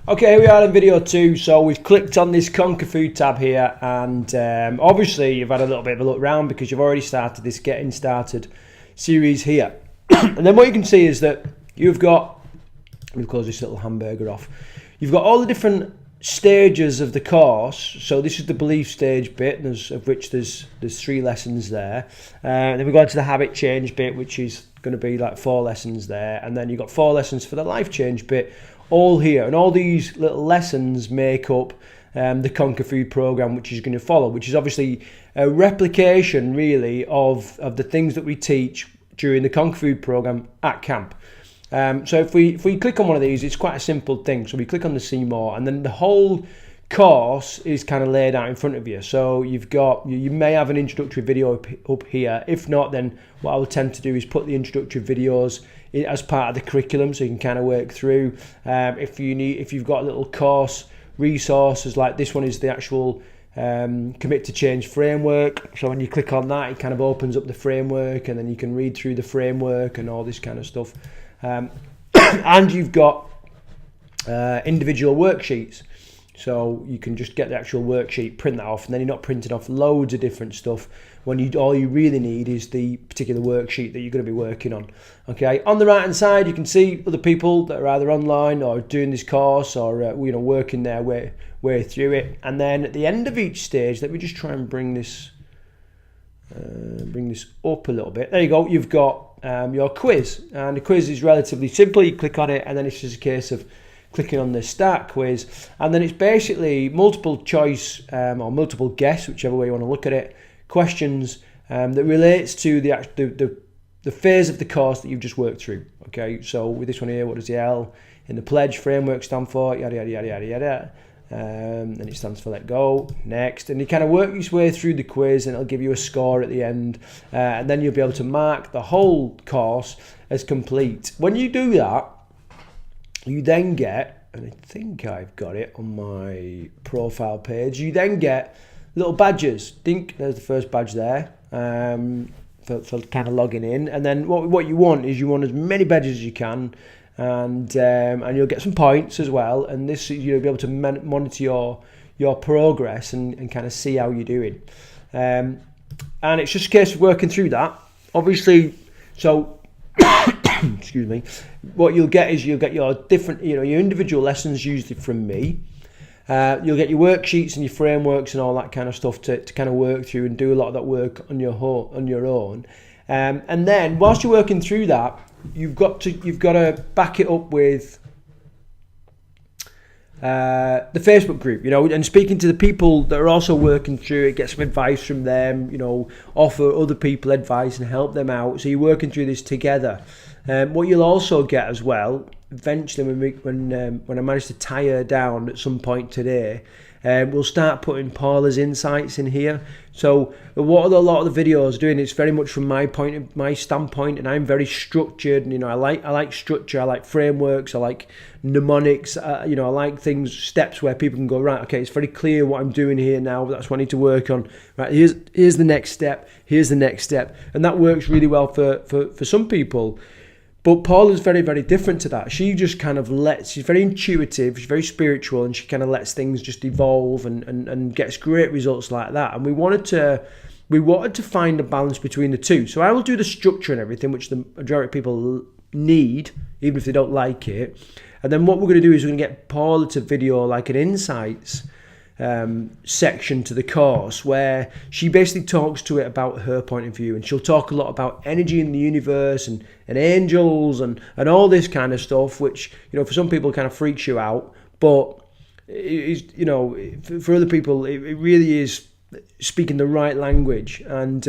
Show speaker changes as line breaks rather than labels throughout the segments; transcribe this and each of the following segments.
Okay, here we are in video 2. So we've clicked on this Conquer Food tab here, and obviously you've had a little bit of a look around because you've already started this Getting Started series here. And then what you can see is that you've got, let me close this little hamburger off, you've got all the different stages of the course. So this is the belief stage bit, of which there's 3 lessons there. Then we go into the habit change bit, which is going to be like 4 lessons there, and then you've got 4 lessons for the life change bit, all here. And all these little lessons make up the Conquer Food program, which is going to follow, which is obviously a replication really of the things that we teach during the Conquer Food program at camp. So if we click on one of these, it's quite a simple thing. So we click on the See More, and then the whole course is kind of laid out in front of you. So you may have an introductory video up here. If not, then what I will tend to do is put the introductory videos as part of the curriculum, so you can kind of work through. If you've got a little course resources, like this one is the actual Commit to Change framework. So when you click on that, it kind of opens up the framework, and then you can read through the framework and all this kind of stuff. And you've got individual worksheets. So you can just get the actual worksheet, print that off, and then you're not printing off loads of different stuff when all you really need is the particular worksheet that you're going to be working on. Okay, on the right hand side you can see other people that are either online or doing this course, or working their way through it. And then at the end of each stage, let me just try and bring this up a little bit. There you go. You've got your quiz, and the quiz is relatively simple. You click on it, and then it's just a case of clicking on the Start Quiz, and then it's basically multiple choice or multiple guess, whichever way you want to look at it, questions that relates to the phase of the course that you've just worked through. Okay, so with this one here, what does the L in the pledge framework stand for? Yada yada yada yada yada. Then it stands for let go, next, and you kind of work your way through the quiz, and it'll give you a score at the end, and then you'll be able to mark the whole course as complete. When you do that, you then get, and I think I've got it on my profile page, you then get little badges. Think there's the first badge there for kind of logging in, and then what you want is as many badges as you can, and you'll get some points as well, and this you'll be able to monitor your progress and kind of see how you're doing, and it's just a case of working through that, obviously. So excuse me, what you'll get is your different, your individual lessons usually from me. You'll get your worksheets and your frameworks and all that kind of stuff to kind of work through and do a lot of that work on your own. And then whilst you're working through that, you've got to back it up with the Facebook group, and speaking to the people that are also working through it, get some advice from them, offer other people advice and help them out. So you're working through this together. What you'll also get as well, eventually when I manage to tie her down at some point today, we'll start putting Paula's insights in here. So what a lot of the videos doing, it's very much from my standpoint, and I'm very structured, and I like structure, I like frameworks, I like mnemonics, I like steps where people can go, right, okay, it's very clear what I'm doing here now, that's what I need to work on, right, here's the next step, and that works really well for some people. But Paula's very, very different to that. She just kind of she's very intuitive, she's very spiritual, and she kind of lets things just evolve and gets great results like that. And we wanted to find a balance between the two. So I will do the structure and everything, which the majority of people need, even if they don't like it. And then what we're going to do is we're going to get Paula to video like an insights section to the course, where she basically talks to it about her point of view, and she'll talk a lot about energy in the universe and angels and all this kind of stuff, which for some people kind of freaks you out, but for other people it really is speaking the right language. And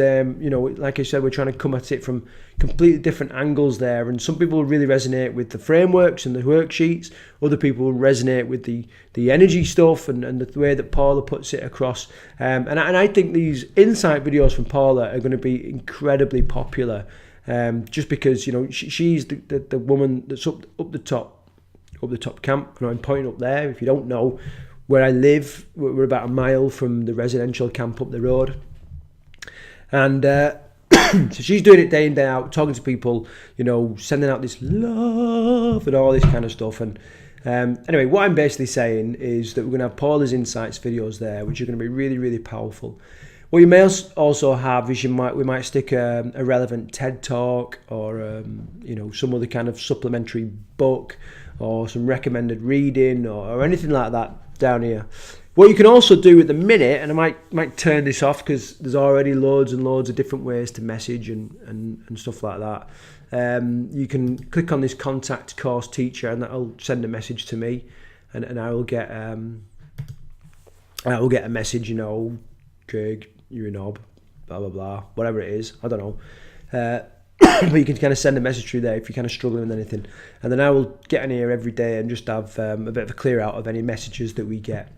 like I said, we're trying to come at it from completely different angles there, and some people will really resonate with the frameworks and the worksheets, other people will resonate with the energy stuff and the way that Paula puts it across, and I think these insight videos from Paula are going to be incredibly popular, just because she's the woman that's up the top camp, and I'm pointing up there. If you don't know where I live, we're about a mile from the residential camp up the road, and so she's doing it day in, day out, talking to people, sending out this love and all this kind of stuff, and Anyway, what I'm basically saying is that we're going to have Paula's Insights videos there, which are going to be really, really powerful. What you may also have is we might stick a relevant TED Talk or some other kind of supplementary book or some recommended reading or anything like that down here. What you can also do at the minute, and I might turn this off because there's already loads and loads of different ways to message and stuff like that. You can click on this contact course teacher, and that'll send a message to me, and I will get a message. Craig, you're a knob, blah blah blah, whatever it is. I don't know. But you can kind of send a message through there if you're kind of struggling with anything, and then I will get in here every day and just have a bit of a clear out of any messages that we get.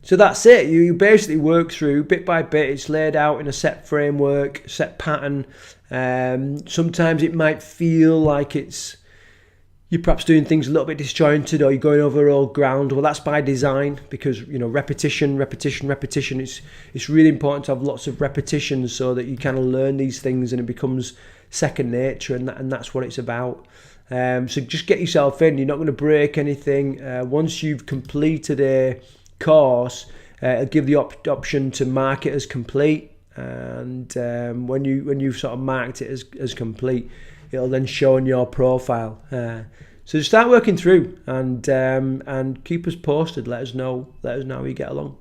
So that's it. You basically work through bit by bit. It's laid out in a set framework, set pattern. Sometimes it might feel like you're perhaps doing things a little bit disjointed or you're going over old ground. Well, that's by design because, repetition. It's really important to have lots of repetitions so that you kind of learn these things and it becomes second nature, and that's what it's about. So just get yourself in. You're not going to break anything. Once you've completed a course, it'll give the option to mark it as complete, and when you've sort of marked it as complete, it'll then show on your profile. So start working through and keep us posted. Let us know how you get along.